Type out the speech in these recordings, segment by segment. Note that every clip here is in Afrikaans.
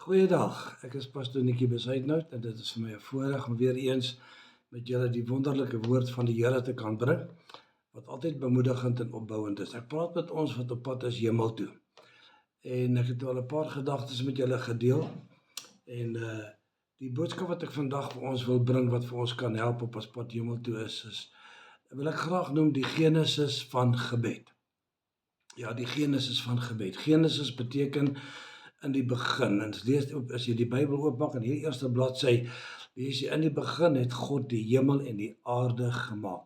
Goeiedag, ek is Pastoor Nikkie Besuitnout en dit is vir my 'n voorreg om weer eens met julle die wonderlike woord van die Here te kan bring, wat altyd bemoedigend en opbouend is. Ek praat met ons wat op pad is hemel toe. En ek het al 'n paar gedagtes met julle gedeel en die boodskap wat ek vandag vir ons wil bring wat vir ons kan help op ons pad hemel toe is wil ek graag noem die Genesis van gebed. Ja, die Genesis van gebed. Genesis beteken in die begin. En as jy die Bybel oopmaak in hierdie eerste bladsy, lees jy in die begin het God die hemel en die aarde gemaak.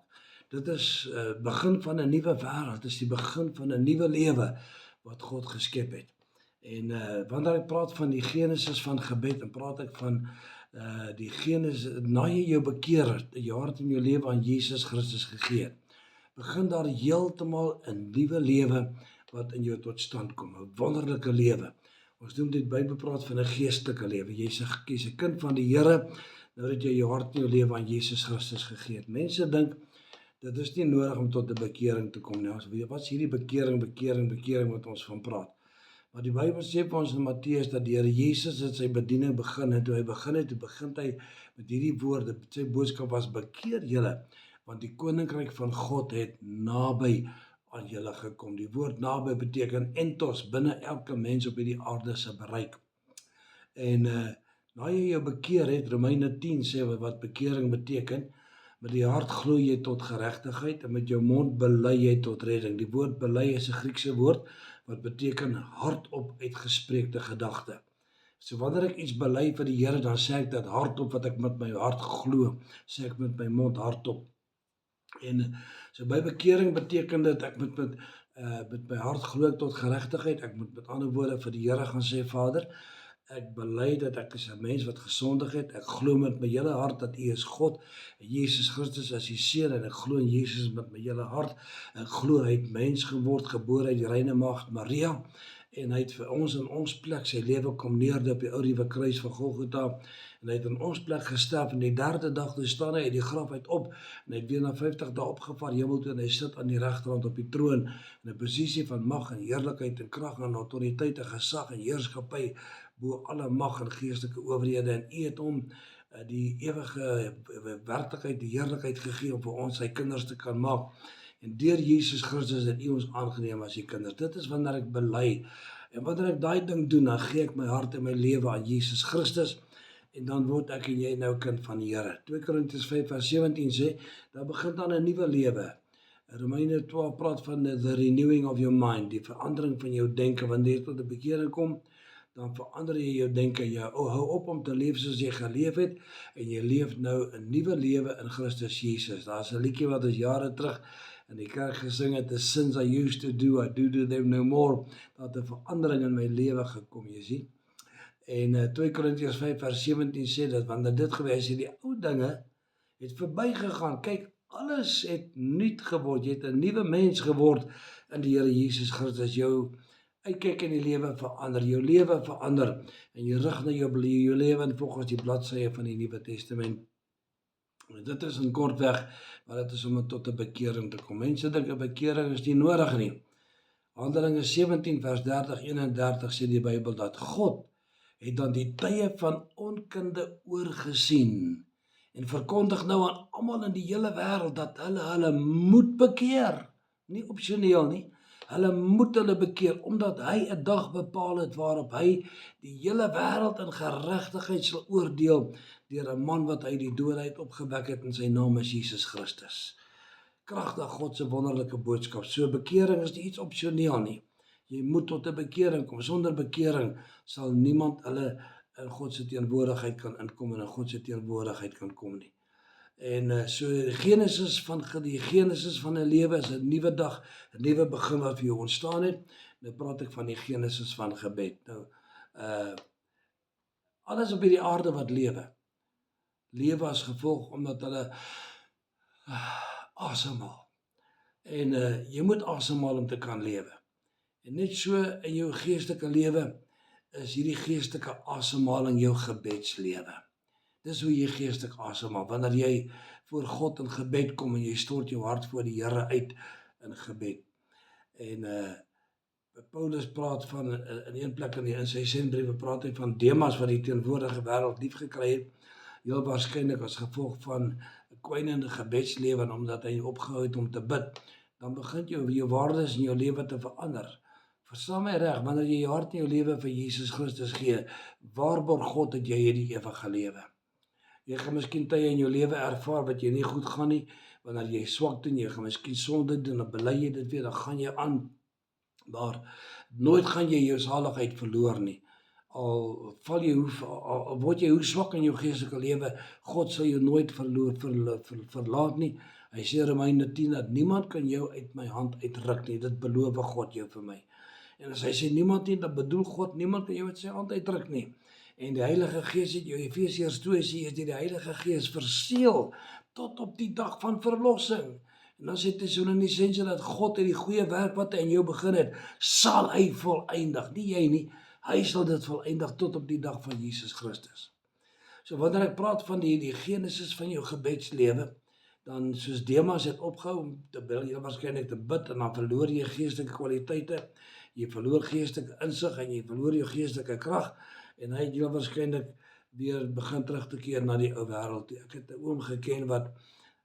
Dit is begin van 'n nuwe wêreld. Dit is die begin van 'n nuwe lewe wat God geskep het. En wanneer ek praat van die Genesis van gebed, dan praat ek van die Genesis na jy jou bekeer het, jou hart en jou lewe aan Jesus Christus gegee het. Begin daar heeltemal 'n nuwe lewe wat in jou tot stand kom, 'n wonderlike lewe. Ons noem dit Bybel praat van 'n geestelike lewe. Jy's 'n kind van die Here nou dat jy jou hart en jou lewe aan Jesus Christus gegee het. Mense dink dit is nie nodig om tot 'n bekering te kom nie. Ons weet wat's hierdie bekering wat ons van praat. Maar die Bybel sê vir ons in Matteus dat die Here Jesus het sy bediening begin en toe hy begin met hierdie woorde. Sy boodskap was bekeer julle, want die koninkryk van God het naby aan julle gekom. Die woord naby beteken entos, binne elke mens op hierdie aarde se bereik. En na jy jou bekeer het, Romeine 10 sê wat bekering beteken, met die hart glo jy tot geregtigheid en met jou mond bely jy tot redding. Die woord bely is 'n Griekse woord wat beteken hardop uitgespreekte gedagte. So wanneer ek iets bely vir die Here, dan sê ek dit hardop wat ek met my hart glo, sê ek met my mond hardop. En so by bekering beteken dit ek moet met my hart glo tot geregtigheid. Ek moet met ander woorde vir die Here gaan sê, Vader, ek bely dat ek is 'n mens wat gesondig het. Ek glo met my hele hart dat U is God en Jesus Christus is U seun en ek glo in Jesus met my hele hart. Ek glo hy het mens geword, gebore uit die reine maagd Maria en hy het vir ons in ons plek sy lewe kom neerdop op die ou ruwe kruis van Golgotha en hy het in ons plek gesterf en die derde dag toe staan hy uit die graf uit op en hy het weer na 50 dae opgevaar hemel toe en hy sit aan die regterhand op die troon in 'n posisie van mag en heerlikheid en krag en autoriteit en gesag en heerskappy bo alle mag en geestelike owerhede en U het hom die ewige werklikheid, die heerlikheid gegee om vir ons sy kinders te kan maak. En deur Jesus Christus het U ons aangeneem as U kinders. Dit is wanneer ek bely. En wanneer ek daai ding doen, dan gee ek my hart en my lewe aan Jesus Christus en dan word ek en jy nou kind van die Here. 2 Korintiërs 5:17 sê, daar begin dan 'n nuwe lewe. Romeine 12 praat van the renewing of your mind, die verandering van jou denke. Wanneer jy tot 'n bekering kom, dan verander jy jou denke. Jy hou op om te leef soos jy geleef het en jy leef nou 'n nuwe lewe in Christus Jesus. Daar's 'n liedjie wat ons jare terug in die kerk gesing het, the sins I used to do, I do them no more. Daar het 'n verandering in my lewe gekom, jy sien. En 2 Korintiërs 5:17 sê dat wanneer dit gebeur, as jy die ou dinge het verbygegaan, kyk, alles het nuut geword. Jy het 'n nuwe mens geword in die Here Jesus Christus. Jou uitkyk in die lewe verander, jou lewe verander en jy rig na jou lewe in volgens die bladsye van die Nuwe Testament. En dit is in kortweg wat dit is om tot 'n bekering te kom. Mense dink 'n bekering is nie nodig nie. Handelinge 17 vers 30-31 sê die Bybel dat God het dan die tye van onkunde oorgesien en verkondig nou aan almal in die hele wêreld dat hulle moet bekeer. Nie opsioneel nie. Hulle moet hulle bekeer, omdat hy 'n dag bepaal het waarop hy die hele wêreld in geregtigheid sal oordeel deur 'n man wat uit die dood uit opgewek het en sy naam is Jesus Christus. Kragtig God se wonderlike boodskap. So bekering is nie iets opsioneel nie. Jy moet tot 'n bekering kom. Sonder bekering sal niemand hulle in God se teenwoordigheid kan inkom en in God se teenwoordigheid kan kom nie. En so die Genesis van 'n lewe is 'n nuwe dag, 'n nuwe begin wat vir jou ontstaan het. Nou praat ek van die Genesis van gebed. Nou alles op hierdie aarde wat lewe as gevolg omdat hulle asemhaal. En jy moet asemhaal om te kan lewe. En net so in jou geestelike lewe is hierdie geestelike asemhaling jou gebedslewe. Dis hoe jy geestelik asemhaal, wanneer jy voor God in gebed kom en jy stort jou hart voor die Here uit in gebed. En Paulus praat van in een plek in sy sendbriewe praat hy van Demas wat die teenwoordige wêreld lief gekry het, heel waarskynlik as gevolg van 'n kwynende gebedslewe, omdat hy opgehou het om te bid. Dan begin jou waardes in jou lewe te verander. Verstaan my reg, wanneer jy jou hart en jou lewe vir Jesus Christus gee, waarborg God dat jy hierdie ewige lewe. Jy gaan miskien tye in jou lewe ervaar wat jy nie goed gaan nie, wanneer jy swak doen, jy gaan miskien sonde doen, dan bely jy dit weer, dan gaan jy aan, maar nooit gaan jy jou saligheid verloor nie. Al word jy hoe swak in jou geestelike lewe, God sal jou nooit verlaat nie. Hy sê in Romeine 10 dat niemand kan jou uit my hand uitruk nie, dit beloof God jou vir my. En as hy sê niemand nie, dan bedoel God, niemand kan jou uit sy hand uitdruk nie. En die Heilige Gees het jou, Efesiërs 2 sê, het die Heilige Gees verseël tot op die dag van verlossing. En dan sê Tessalonisense dat God het die goeie werk wat hy in jou begin het, sal hy volëindig. Nie jy nie, hy sal dit volëindig tot op die dag van Jesus Christus. So wanneer ek praat van die genesis van jou gebedslewe, dan soos Demas het opgehou om te bid, jy waarskynlik te bid, en dan verloor jy geestelike kwaliteite, jy verloor geestelike insig en jy verloor jou geestelike krag, en hy het heel waarskynlik weer begin terug te keer na die ou wêreld. Ek het 'n oom geken wat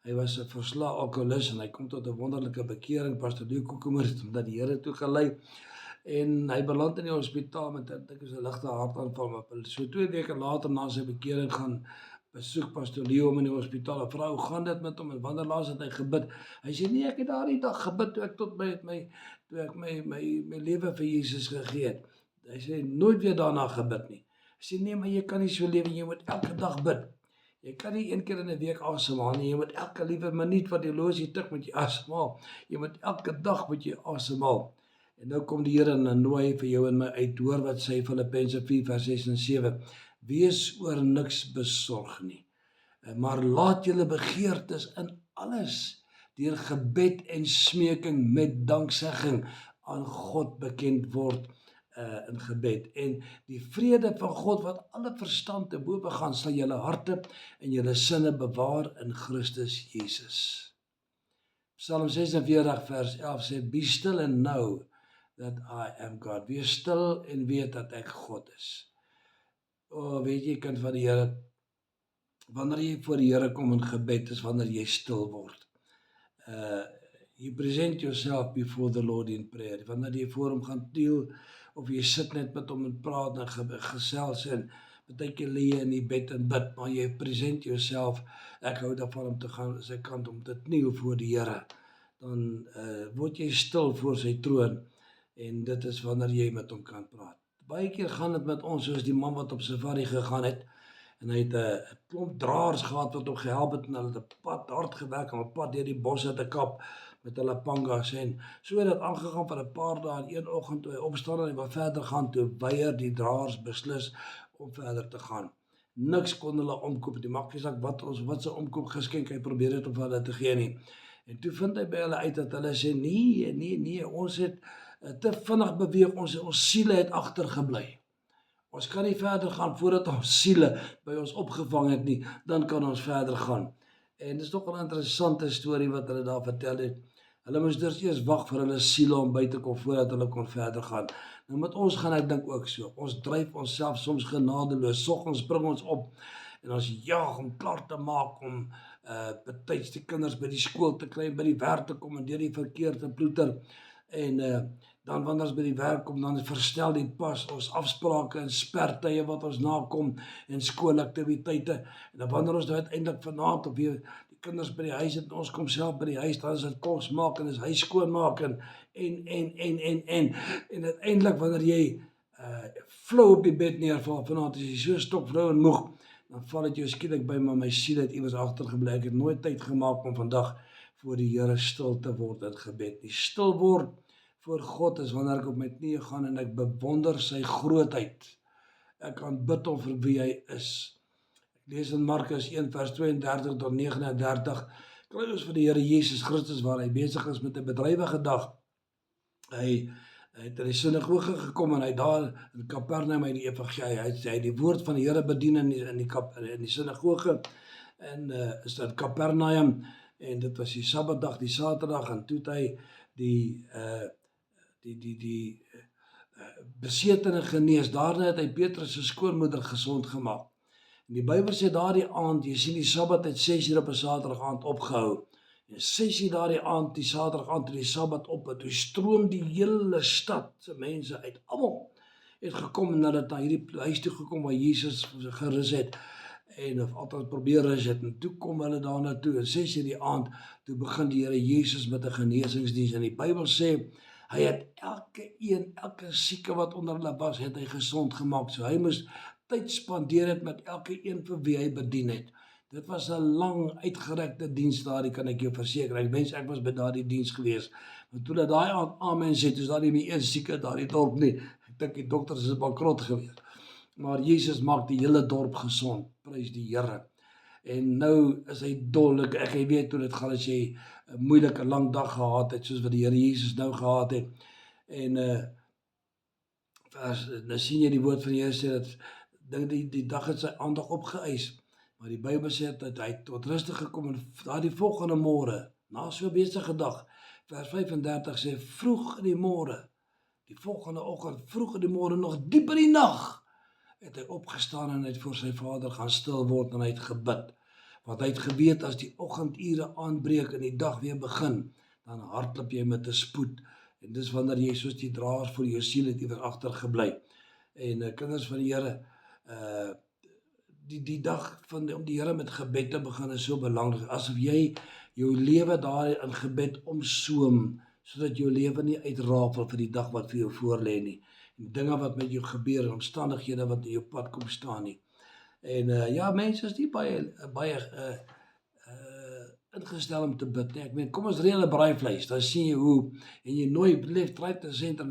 hy was 'n verslae alkoholist en hy kom tot 'n wonderlike bekering. Pastor Leo Kokemoer het hom na die Here toe gelei en hy beland in die hospitaal met 'n ligte hartaanval, maar so 2 weke later na sy bekering gaan besoek Pastor Leo hom in die hospitaal. 'n Vrou, hoe gaan dit met hom en wanneer laas het hy gebid? Hy sê nee, ek het daardie dag gebid toe ek tot my lewe vir Jesus gegee het. Hy sê nooit weer daarna gebid nie. Hy sê nee, maar jy kan nie so lewe, jy moet elke dag bid. Jy kan nie 1 keer in 'n week asemhaal nie, jy moet elke liewe minuut wat die horlosie tik moet jy asemhaal. Jy moet elke dag moet jy asemhaal. En nou kom die Here en nooi vir jou en my uit, hoor wat sê Filippense 4 vers 6 en 7. Wees oor niks besorg nie, maar laat julle begeertes in alles deur gebed en smeking met danksegging aan God bekend word in gebed. En die vrede van God wat alle verstand te bowe gaan, sal julle harte en julle sinne bewaar in Christus Jesus. Psalm 46 vers 11 sê, Be still and know that I am God. Wees stil en weet dat ek God is. Weet jy, kind van die Here, wanneer jy voor die Here kom in gebed, is wanneer jy stil word. You present yourself before the Lord in prayer. Wanneer jy voor hom gaan kniel, of jy sit net met hom en praat en gesels en partykeer lê jy in die bed en bid, maar jy present yourself. Ek hou daarvan om te gaan sy kant om te kniel voor die Here. Dan word jy stil voor sy troon en dit is wanneer jy met hom kan praat. Baie keer gaan dit met ons soos die man wat op safari gegaan het en hy het 'n klomp draers gehad wat hom gehelp het en hulle het 'n pad hard gewerk om 'n pad deur die bosse te kap met hulle pangas en so het dit aangegaan vir 'n paar dae en een oggend toe hy opstaan en hy wou verder gaan, toe weier die draers beslis om verder te gaan. Niks kon hulle omkoop, die maak nie saak wat se omkoop geskenk hy probeer het om vir hulle te gee nie. En toe vind hy by hulle uit dat hulle sê nee, ons het te vinnig beweeg, ons siele het agtergebly. Ons kan nie verder gaan voordat ons siele by ons opgevang het nie, dan kan ons verder gaan. En dit is toch 'n interessante storie wat hulle daar vertel het. Hulle moes dus eers wag vir hulle siele om by te kom voordat hulle kon verder gaan. Nou met ons gaan ek dink ook so. Ons dryf onsself soms genadeloos. Soggens spring ons op en ons jaag om klaar te maak om betyds die kinders by die skool te kry, by die werk te kom en deur die verkeer te ploeter. En dan wanneer ons by die werk kom, dan versnel die pas ons afsprake en spertye wat ons nakom en skoolaktiwiteite. En dan wanneer ons nou uiteindelik vanaand op weer die kinders by die huis het, ons kom self by die huis, dan is dit kos maak en is huis skoonmaak en uiteindelik wanneer jy flou op die bed neerval vanaand, as jy so stokvrou en moeg, dan val dit jou skielik by, maar my siel het iewers agtergebly. Ek het nooit tyd gemaak om vandag voor die Here stil te word in gebed. Die stil word voor God is wanneer ek op my knieë gaan en ek bewonder sy grootheid. Ek kan bid om vir wie hy is. Ek lees in Markus 1 vers 32 tot 39. Kry ons vir die Here Jesus Christus waar hy besig is met 'n bedrywige dag. Hy het in die sinagoge gekom en hy daar in Kapernaum uit die evangelie, hy het die woord van die Here bedien in die sinagoge en is dit Kapernaum. En dit was die Sabbatdag, die Saterdag, en toe het hy die besetene genees. Daarna het hy Petrus se skoonmoeder gesond gemaak. En die Bybel sê daardie aand, jy sien die Sabbat het 6:00 op 'n Saterdag aand opgehou. En 6:00 daardie aand, die Saterdag aand toe die Sabbat op het, toe stroom die hele stad se mense uit. Almal het gekom nadat na hierdie huis toe gekom waar Jesus gerus het en of altyd probeer rus het. En toe kom hulle daarna toe en 6:00 die aand, toe begin die Here Jesus met 'n genesingsdiens. En die Bybel sê hy het elke sieke wat onder hulle was, het hy gesond gemaak. So hy moes tyd spandeer het met elke een vir wie hy bedien het. Dit was 'n lang uitgerekte diens daardie, kan ek jou verseker. Ek was by daardie diens gewees. Want toe dat daai aand amen sê, toe is daar nie meer een sieke daardie dorp nie. Ek dink die dokters is bankrot gewees. Maar Jesus maak die hele dorp gesond. Prys die Here. En nou is hy dol. Ek weet hoe dit gaan as jy 'n moeilike lang dag gehad het, soos wat die Here Jesus nou gehad het. En nou sien jy die woord van die Here sê dat die dag het sy aandag opgeëis. Maar die Bybel sê dat hy tot rustig gekom en daardie volgende môre, na so 'n besige dag, vers 35 sê vroeg in die môre, die volgende oggend, vroeg in die môre, nog diep in die nag, het hy opgestaan en hy het voor sy Vader gaan stil word en hy het gebid. Want hy het geweet as die oggendure aanbreek en die dag weer begin, dan hardloop jy met 'n spoed. En dis wanneer jy soos die draers vir jou siel het iewers agtergebly. En kinders van die Here, die dag om die Here met gebed te begin is so belangrik. Asof jy jou lewe daar in gebed omsoom, sodat jou lewe nie uitrafel vir die dag wat vir jou voorlê nie. En dinge wat met jou gebeur en omstandighede wat in jou pad kom staan nie. En ja, mense is nie baie ingestel om te bid nie. Ek meen, kom ons reël 'n braaivleis, dan sien jy hoe, en jy nooi left, right en center,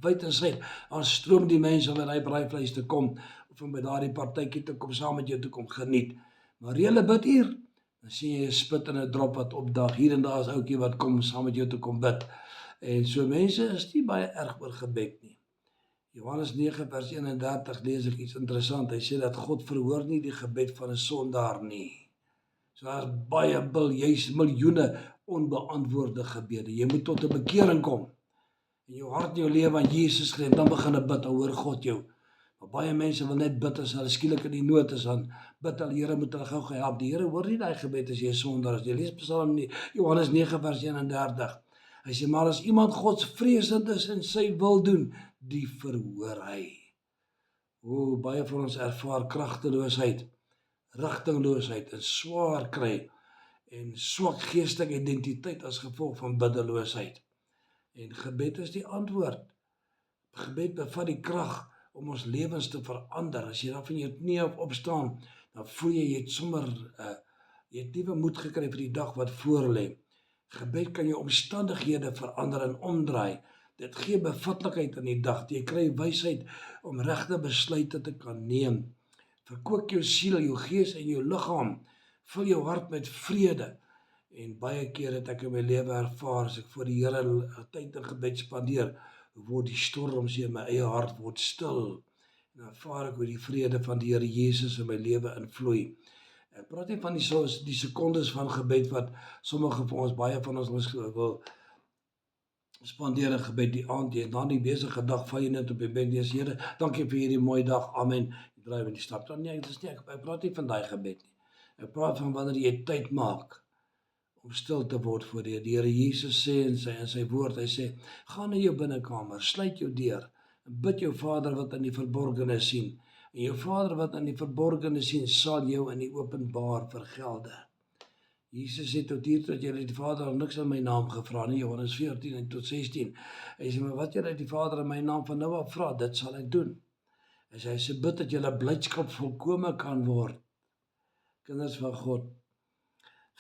wyd en suid, dan stroom die mense om by daai braaivleis te kom, of om by daardie partytjie te kom, saam met jou te kom geniet. Maar reël 'n biduur, dan sien jy 'n spit en 'n drop wat opdag. Hier en daar is ouetjie wat kom saam met jou te kom bid. En so mense is nie baie erg oor gebed nie. Johannes 9 vers 31 lees ek iets interessant. Hy sê dat God verhoor nie die gebed van 'n sondaar nie. So daar's baie juis miljoene onbeantwoorde gebede. Jy moet tot 'n bekering kom. En jou hart en jou lewe aan Jesus gee, dan begin jy bid, dan hoor God jou. Maar baie mense wil net bid as hulle skielik in die nood is, dan bid hulle, Here moet hulle gou help. Die Here hoor nie daai gebed as jy 'n sondaar is. Jy lees Psalm Johannes 9 vers 31. Hy sê, maar as iemand godsvreesend is en sy wil doen, die verhoor hy. Baie van ons ervaar kragteloosheid, rigtingloosheid en swaar kry en swak geestelike identiteit as gevolg van biddeloosheid. En gebed is die antwoord. Gebed bevat die krag om ons lewens te verander. As jy dan van jou knie af opstaan, dan voel jy het sommer jy het nuwe moed gekry vir die dag wat voor lê. Gebed kan jou omstandighede verander en omdraai. Dit gee bevatlikheid in die dag. Jy kry wysheid om regte besluite te kan neem. Verkoop jou siel, jou gees en jou liggaam. Vul jou hart met vrede. En baie keer het ek in my lewe ervaar, as ek voor die Here tyd in gebed spandeer, word die storms in my eie hart word stil. En ervaar ek hoe die vrede van die Here Jesus in my lewe invloei. Ek praat nie van die sekondes van gebed wat sommige van ons, baie van ons wil spandeer in gebed die aand, jy na die besige dag, val jy net op die bed, jy sê, Here, dankie vir hierdie mooi dag, amen, jy draai met die stap, dan nee, ek praat nie van daai gebed nie, ek praat van wanneer jy tyd maak, om stil te word voor die Here Jesus sê in sy woord, hy sê, ga na jou binnekamer, sluit jou deur, en bid jou Vader wat in die verborgene sien, en jou Vader wat in die verborgene sien, sal jou in die openbaar vergelde. Jesus sê tot hier dat julle die Vader niks in my naam gevra nie, Johannes 14 en tot 16. Hy sê, maar wat julle die Vader in my naam van nou af vra, dit sal ek doen. Hy sê, bid dat julle blydskap volkome kan word. Kinders van God,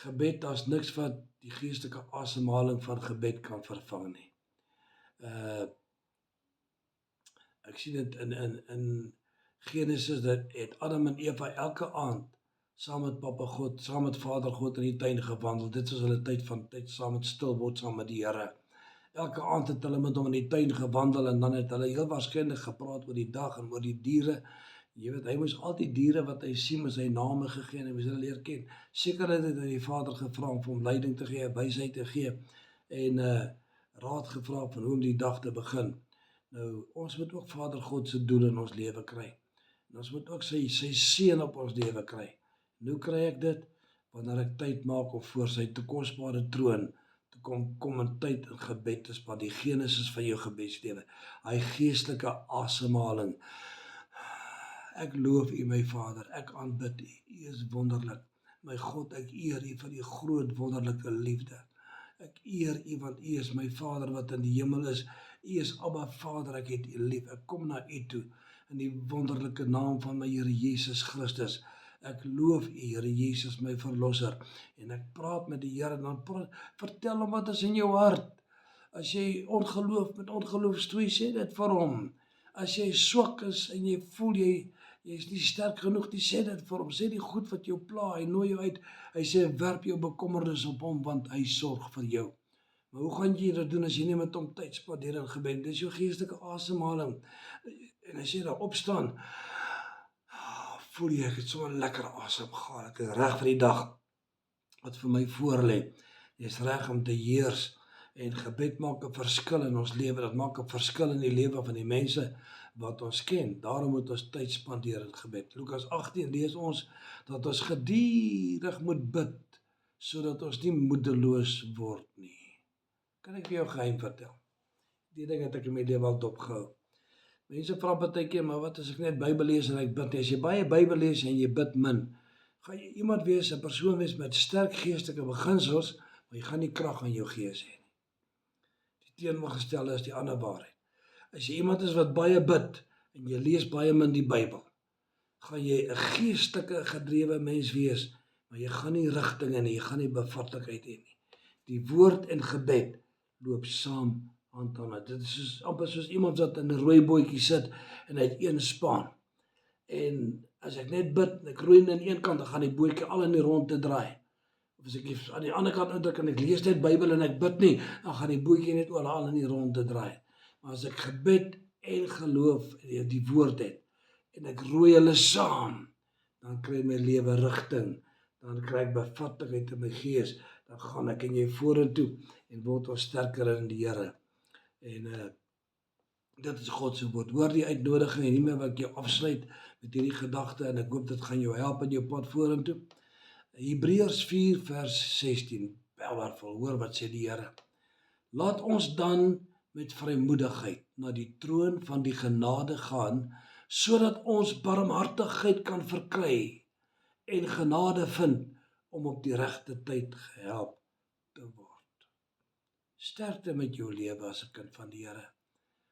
gebed, daar's niks wat die geestelike asemhaling van gebed kan vervang nie. Ek sien dit in Genesis, dat het Adam en Eva elke aand saam met Papa God, saam met Vader God in die tuin gewandel. Dit is hulle tyd saam met stil word, saam met die Here. Elke aand het hulle met hom in die tuin gewandel en dan het hulle heel waarskynlik gepraat oor die dag en oor die diere. Jy weet, hy moes al die diere wat hy sien met sy name gegee en hy moes hulle leer ken. Seker het hy die Vader gevra om vir hom leiding te gee, wysheid te gee en raad gevra van hoe om die dag te begin. Nou, ons moet ook Vader God se doel in ons lewe kry. En ons moet ook sy seën op ons lewe kry. En hoe kry ek dit? Wanneer ek tyd maak om voor sy te kosbare troon te kom in tyd in gebed te span, die genesis van jou gebedslewe, hy geestelike asemhaling. Ek loof U my Vader, ek aanbid U, U is wonderlik. My God, ek eer U vir U groot wonderlike liefde. Ek eer U want U is my Vader wat in die hemel is. U is Abba Vader, ek het U lief. Ek kom na U toe in die wonderlike naam van my Here Jesus Christus. Ek loof U, Here Jesus, my verlosser. En ek praat met die Here, dan vertel hom wat is in jou hart. As jy met ongeloof stoei, sê dit vir hom. As jy swak is en jy voel jy is nie sterk genoeg, sê dit vir hom. Sê die goed wat jou pla, hy nooi jou uit. Hy sê werp jou bekommernis op hom want hy sorg vir jou. Maar hoe gaan jy dit doen as jy nie met hom tyd spandeer in gebed? Dis jou geestelike asemhaling. En as jy daar opstaan, voel jy ek het so 'n lekker asem gehaal. Ek is reg vir die dag wat vir my voorlê. Jy's reg om te heers. En gebed maak 'n verskil in ons lewe. Dit maak 'n verskil in die lewe van die mense wat ons ken. Daarom moet ons tyd spandeer in gebed. Lukas 18 lees ons dat ons gedurig moet bid sodat ons nie moedeloos word nie. Kan ek vir jou geheim vertel? Die ding het ek in my lewe al dopgehou. Mense vra baie keer, maar wat as ek net Bybel lees en ek bid? As jy baie Bybel lees en jy bid min, gaan jy iemand wees, 'n persoon wees met sterk geestelike beginsels, maar jy gaan nie krag in jou gees hê nie. Teenoorgestelde is die ander waarheid. As jy iemand is wat baie bid en jy lees baie min die Bybel, gaan jy 'n geestelike gedrewe mens wees, maar jy gaan nie rigtinge nie, jy gaan nie bevatlikheid hê nie. Die woord en gebed loop saam hand aan hand. Dit is amper soos iemand wat in 'n rooi bootjie sit en hy het een span. En as ek net bid en ek roei aan een kant, dan gaan die bootjie al in die rondte draai. Of as ek aan die ander kant indruk en ek lees net Bybel en ek bid nie, dan gaan die bootjie net oral in die rondte draai. Maar as ek gebed en geloof en die woord het en ek roei hulle saam, dan kry my lewe rigting, dan kry ek bevatlikheid in my gees, dan gaan ek en jy vorentoe en word ons sterker in die Here. En dit is God se woord. Hoor die uitnodiging en hiermee wil ek jou afsluit met hierdie gedagte en ek hoop dit gaan jou help in jou pad vorentoe. Hebreërs 4 vers 16, powerful, hoor wat sê die Here. Laat ons dan met vrymoedigheid na die troon van die genade gaan, sodat ons barmhartigheid kan verkry en genade vind om op die regte tyd gehelp te word. Sterkte met jou lewe as 'n kind van die Here.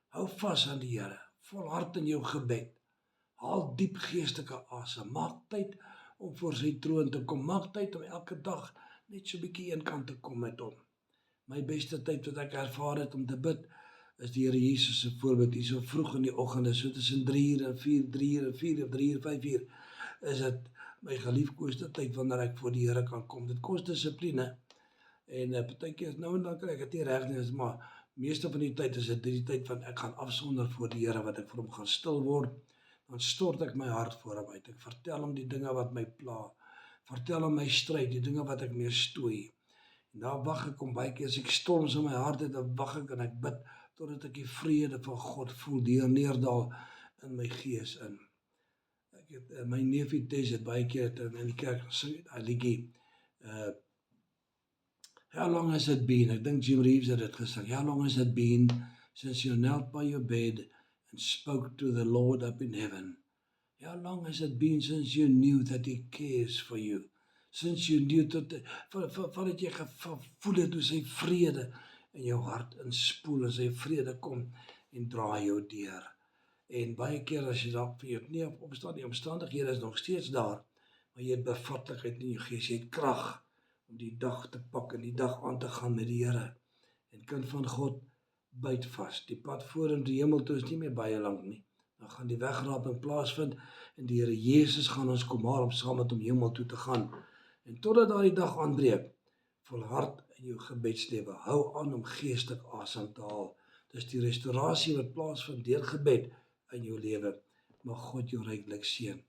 Hou vas aan die Here, volhard in jou gebed. Haal diep geestelike asem, maak tyd om voor sy troon te kom, maak tyd om elke dag net so 'n bietjie eenkant te kom met hom. My beste tyd wat ek ervaar het om te bid, is die Here Jesus se voorbeeld, hier so vroeg in die oggende, so tussen 3 uur en 4, 3 uur en 4, 3 uur, 5 uur, is dit my geliefkoeste tyd wanneer ek voor die Here kan kom. Dit kos dissipline, en partykeer nou en dan kry ek dit nie reg nie, maar meeste van die tyd is dit die tyd van ek gaan afsonder voor die Here, wat ek vir hom gaan stil word, dan stort ek my hart voor hom uit. Ek vertel hom die dinge wat my pla, vertel hom my stryd, die dinge wat ek mee stoei. En daar wag ek om baie keer as ek storms in my hart het, dan wag ek en ek bid totdat ek die vrede van God voel neerdal in my gees in. Ek het my neefie Tess het baie keer in die kerk gesing, 'n liedjie. How long has it been? Ek dink Jim Reeves het dit gesing. How long has it been since you knelt by your bed and spoke to the Lord up in heaven? How long has it been since you knew that He cares for you? Since you knew vandat jy gevoel het hoe sy vrede in jou hart inspoel en sy vrede kom en draai jou deur. En baie keer as jy dalk vir jou nie opstaan, die omstandighede is nog steeds daar, maar jy het bevatlikheid in jou gees, jy het krag om die dag te pak en die dag aan te gaan met die Here. En kind van God, byt vas. Die pad vorentoe die hemel toe is nie meer baie lank nie. Dan gaan die wegraping plaasvind en die Here Jesus gaan ons kom haal om saam met hom hemel toe te gaan. En totdat daardie dag aanbreek, volhard in jou gebedslewe. Hou aan om geestelik asem te haal. Dis die restaurasie wat plaasvind deur gebed in jou lewe. Mag God jou ryklik seën.